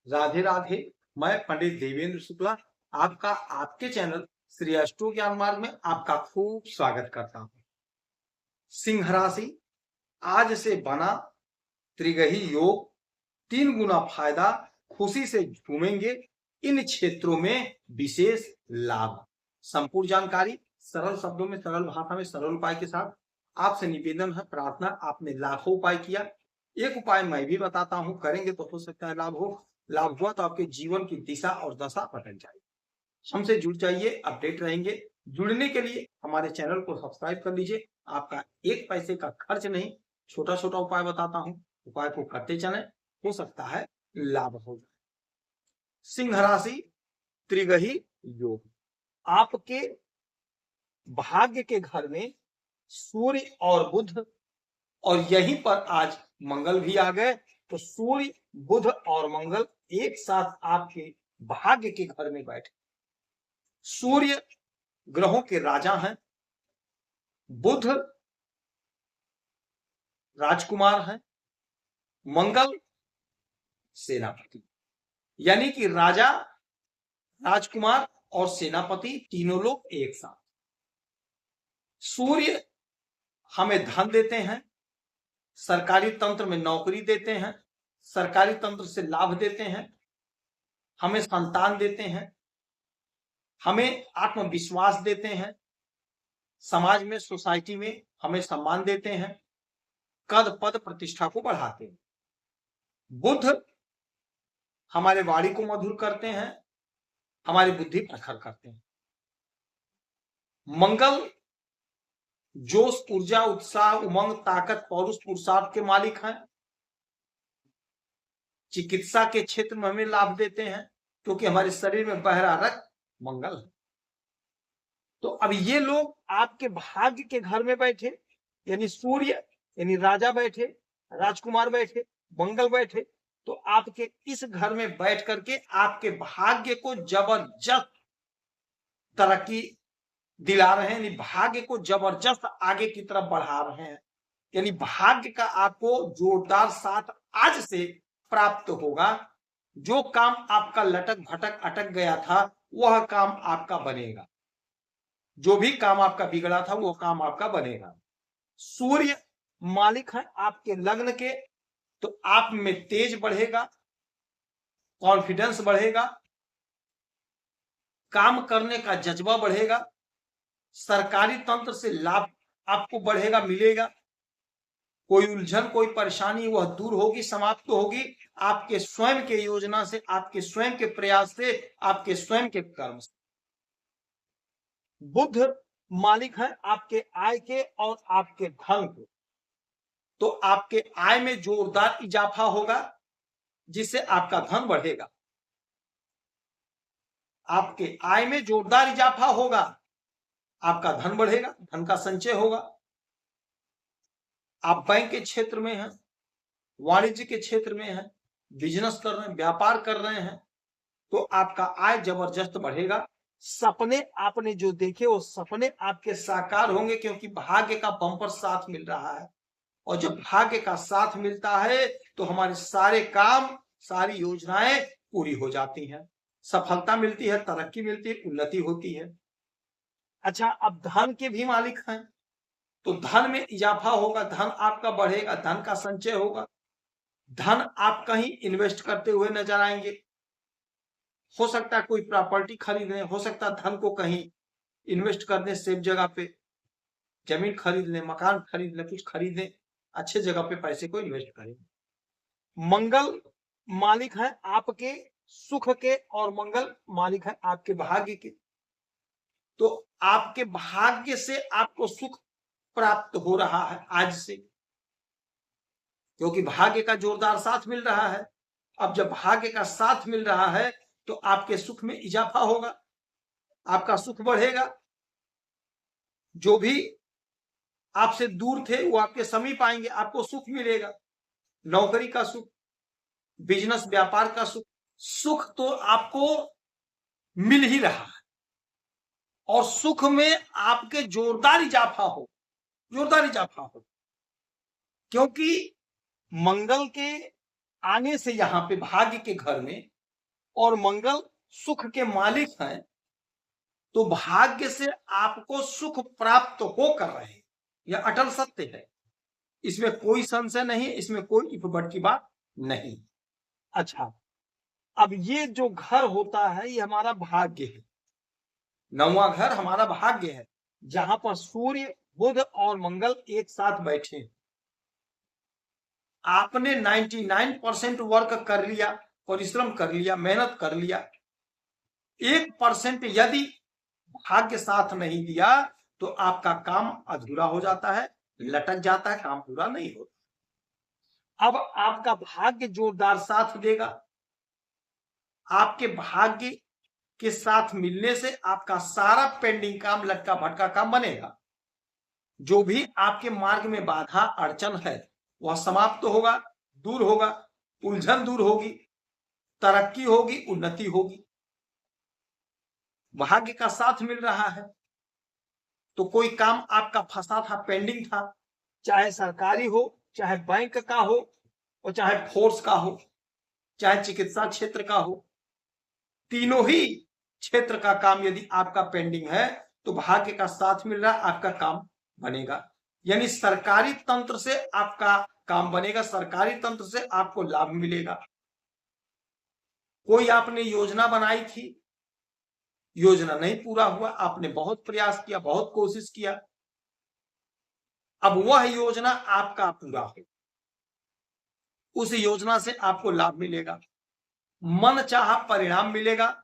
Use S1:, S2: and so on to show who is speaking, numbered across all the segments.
S1: राधे राधे। मैं पंडित देवेंद्र शुक्ला आपका आपके चैनल श्री अष्टो ज्ञान मार्ग में आपका खूब स्वागत करता हूं। सिंह राशि आज से बना त्रिगही योग, 3 गुना फायदा, खुशी से झूमेंगे। इन क्षेत्रों में विशेष लाभ। संपूर्ण जानकारी सरल शब्दों में, सरल भाषा में, सरल उपाय के साथ आपसे निवेदन है, प्रार्थना। आपने लाखों उपाय किया, एक उपाय मैं भी बताता हूं, करेंगे तो हो सकता है लाभ हो। लाभ हुआ तो आपके जीवन की दिशा और दशा बदल जाएगी। हमसे जुड़ जाइए, अपडेट रहेंगे। जुड़ने के लिए हमारे चैनल को सब्सक्राइब कर लीजिए। आपका एक पैसे का खर्च नहीं, छोटा छोटा उपाय बताता हूं, उपाय को करते चलें, हो सकता है लाभ हो जाए। सिंह राशि त्रिगही योग, आपके भाग्य के घर में सूर्य और बुध, और यहीं पर आज मंगल भी आ गए। तो सूर्य, बुध और मंगल एक साथ आपके भाग्य के घर में बैठे। सूर्य ग्रहों के राजा हैं, बुध राजकुमार हैं, मंगल सेनापति। यानी कि राजा, राजकुमार और सेनापति तीनों लोग एक साथ। सूर्य हमें धन देते हैं, सरकारी तंत्र में नौकरी देते हैं, सरकारी तंत्र से लाभ देते हैं, हमें संतान देते हैं, हमें आत्मविश्वास देते हैं, समाज में, सोसाइटी में हमें सम्मान देते हैं, कद पद प्रतिष्ठा को बढ़ाते हैं। बुध हमारे वाणी को मधुर करते हैं, हमारी बुद्धि प्रखर करते हैं। मंगल जोश, ऊर्जा, उत्साह, उमंग, ताकत, पौरुष, पुरुषार्थ के मालिक हैं। चिकित्सा के क्षेत्र में हमें लाभ देते हैं, क्योंकि हमारे शरीर में बह रहा रक्त मंगल है। तो अब ये लोग आपके भाग्य के घर में बैठे, यानी सूर्य यानी राजा बैठे, राजकुमार बैठे, मंगल बैठे, तो आपके इस घर में बैठ करके आपके भाग्य को जबरदस्त तरक्की दिला रहे हैं, यानी भाग्य को जबरदस्त आगे की तरफ बढ़ा रहे हैं। यानी भाग्य का आपको जोरदार साथ आज से प्राप्त होगा। जो काम आपका लटक भटक अटक गया था, वह काम आपका बनेगा। जो भी काम आपका बिगड़ा था, वो काम आपका बनेगा। सूर्य मालिक है आपके लग्न के, तो आप में तेज बढ़ेगा, कॉन्फिडेंस बढ़ेगा, काम करने का जज्बा बढ़ेगा, सरकारी तंत्र से लाभ आपको बढ़ेगा, मिलेगा। कोई उलझन, कोई परेशानी वह दूर होगी, समाप्त होगी आपके स्वयं के योजना से, आपके स्वयं के प्रयास से, आपके स्वयं के कर्म से। बुध मालिक है आपके आय के और आपके धन के, तो आपके आय में जोरदार इजाफा होगा, जिससे आपका धन बढ़ेगा। आपके आय में जोरदार इजाफा होगा, आपका धन बढ़ेगा, धन का संचय होगा। आप बैंक के क्षेत्र में हैं, वाणिज्य के क्षेत्र में हैं, बिजनेस कर रहे हैं, व्यापार कर रहे हैं, तो आपका आय जबरदस्त बढ़ेगा। सपने आपने जो देखे, वो सपने आपके साकार होंगे, क्योंकि भाग्य का बम्पर साथ मिल रहा है। और जब भाग्य का साथ मिलता है तो हमारे सारे काम, सारी योजनाएं पूरी हो जाती हैं, सफलता मिलती है, तरक्की मिलती है, उन्नति होती है। अच्छा, अब धन के भी मालिक हैं, तो धन में इजाफा होगा, धन आपका बढ़ेगा, धन का संचय होगा। धन आप कहीं इन्वेस्ट करते हुए नजर आएंगे। हो सकता है कोई प्रॉपर्टी खरीद लें, हो सकता है धन को कहीं इन्वेस्ट कर दें, सेफ जगह पे जमीन खरीद लें, मकान खरीद लें, कुछ खरीद लें, अच्छे जगह पे पैसे को इन्वेस्ट करें। मंगल मालिक है आपके सुख के, और मंगल मालिक है आपके भाग्य के, तो आपके भाग्य से आपको सुख प्राप्त हो रहा है आज से, क्योंकि भाग्य का जोरदार साथ मिल रहा है। अब जब भाग्य का साथ मिल रहा है तो आपके सुख में इजाफा होगा, आपका सुख बढ़ेगा। जो भी आपसे दूर थे वो आपके समीप आएंगे, आपको सुख मिलेगा। नौकरी का सुख, बिजनेस व्यापार का सुख, सुख तो आपको मिल ही रहा है, और सुख में आपके जोरदार इजाफा हो, जोरदार इजाफा हो, क्योंकि मंगल के आने से यहां पे भाग्य के घर में और मंगल सुख के मालिक हैं, तो भाग्य से आपको सुख प्राप्त हो कर रहे हैं, यह अटल सत्य है, इसमें कोई संशय नहीं, इसमें कोई इफ बट की बात नहीं। अच्छा, अब ये जो घर होता है ये हमारा भाग्य है, 9वां घर हमारा भाग्य है, जहां पर सूर्य बुध और मंगल एक साथ बैठे हैं। आपने 99% वर्क कर लिया, परिश्रम कर लिया, मेहनत कर लिया, 1% यदि भाग्य साथ नहीं दिया तो आपका काम अधूरा हो जाता है, लटक जाता है, काम पूरा नहीं होता। अब आपका भाग्य जोरदार साथ देगा, आपके भाग्य के साथ मिलने से आपका सारा पेंडिंग काम, लटका भटका काम बनेगा। जो भी आपके मार्ग में बाधा अड़चन है वह समाप्त होगा, दूर होगा, उलझन दूर होगी, तरक्की होगी, उन्नति होगी। भाग्य का साथ मिल रहा है तो कोई काम आपका फंसा था, पेंडिंग था, चाहे सरकारी हो, चाहे बैंक का हो, और चाहे फोर्स का हो, चाहे चिकित्सा क्षेत्र का हो, तीनों ही क्षेत्र का काम यदि आपका पेंडिंग है तो भाग्य का साथ मिल रहा है, आपका काम बनेगा। यानी सरकारी तंत्र से आपका काम बनेगा, सरकारी तंत्र से आपको लाभ मिलेगा। कोई आपने योजना बनाई थी, योजना नहीं पूरा हुआ, आपने बहुत प्रयास किया, बहुत कोशिश किया, अब वह योजना आपका पूरा हो, उस योजना से आपको लाभ मिलेगा, मन चाहा परिणाम मिलेगा,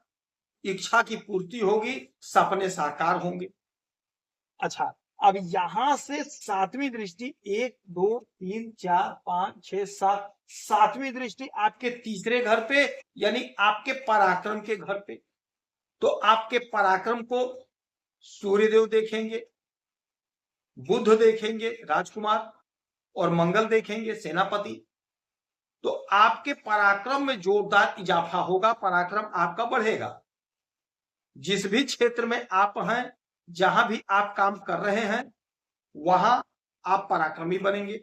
S1: इच्छा की पूर्ति होगी, सपने साकार होंगे। अच्छा, अब यहां से 7वीं दृष्टि, 1 2 3 4 5 6 7, 7वीं दृष्टि आपके तीसरे घर पे, यानी आपके पराक्रम के घर पे। तो आपके पराक्रम को सूर्यदेव देखेंगे, बुध देखेंगे राजकुमार, और मंगल देखेंगे सेनापति। तो आपके पराक्रम में जोरदार इजाफा होगा, पराक्रम आपका बढ़ेगा। जिस भी क्षेत्र में आप हैं, जहां भी आप काम कर रहे हैं, वहां आप पराक्रमी बनेंगे,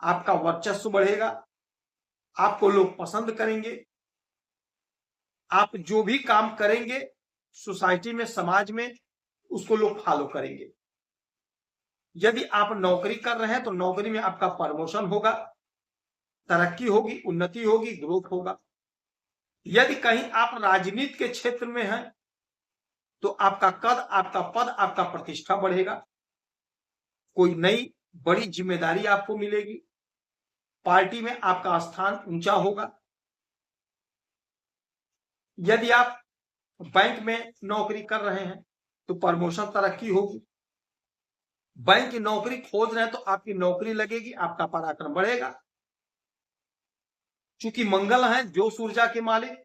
S1: आपका वर्चस्व बढ़ेगा, आपको लोग पसंद करेंगे, आप जो भी काम करेंगे सोसाइटी में, समाज में, उसको लोग फॉलो करेंगे। यदि आप नौकरी कर रहे हैं तो नौकरी में आपका प्रमोशन होगा, तरक्की होगी, उन्नति होगी, ग्रोथ होगा। यदि कहीं आप राजनीति के क्षेत्र में हैं तो आपका कद, आपका पद, आपका प्रतिष्ठा बढ़ेगा, कोई नई बड़ी जिम्मेदारी आपको मिलेगी, पार्टी में आपका स्थान ऊंचा होगा। यदि आप बैंक में नौकरी कर रहे हैं तो प्रमोशन, तरक्की होगी। बैंक की नौकरी खोज रहे हैं तो आपकी नौकरी लगेगी, आपका पराक्रम बढ़ेगा। चूंकि मंगल है जो ऊर्जा के मालिक,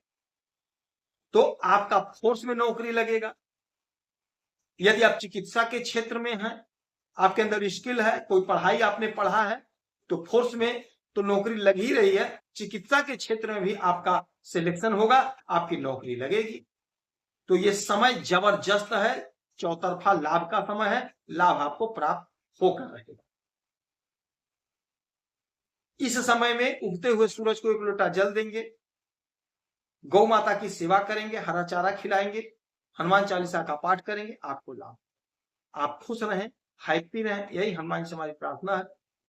S1: तो आपका फोर्स में नौकरी लगेगा। यदि आप चिकित्सा के क्षेत्र में हैं, आपके अंदर स्किल है, कोई पढ़ाई आपने पढ़ा है, तो फोर्स में तो नौकरी लग ही रही है, चिकित्सा के क्षेत्र में भी आपका सिलेक्शन होगा, आपकी नौकरी लगेगी। तो ये समय जबरदस्त है, चौतरफा लाभ का समय है, लाभ आपको प्राप्त होकर रहेगा। इस समय में उगते हुए सूरज को 1 लोटा जल देंगे, गौ माता की सेवा करेंगे, हरा चारा खिलाएंगे, हनुमान चालीसा का पाठ करेंगे, आपको लाभ। आप खुश रहें, हैप्पी रहें, यही हनुमान से हमारी प्रार्थना है।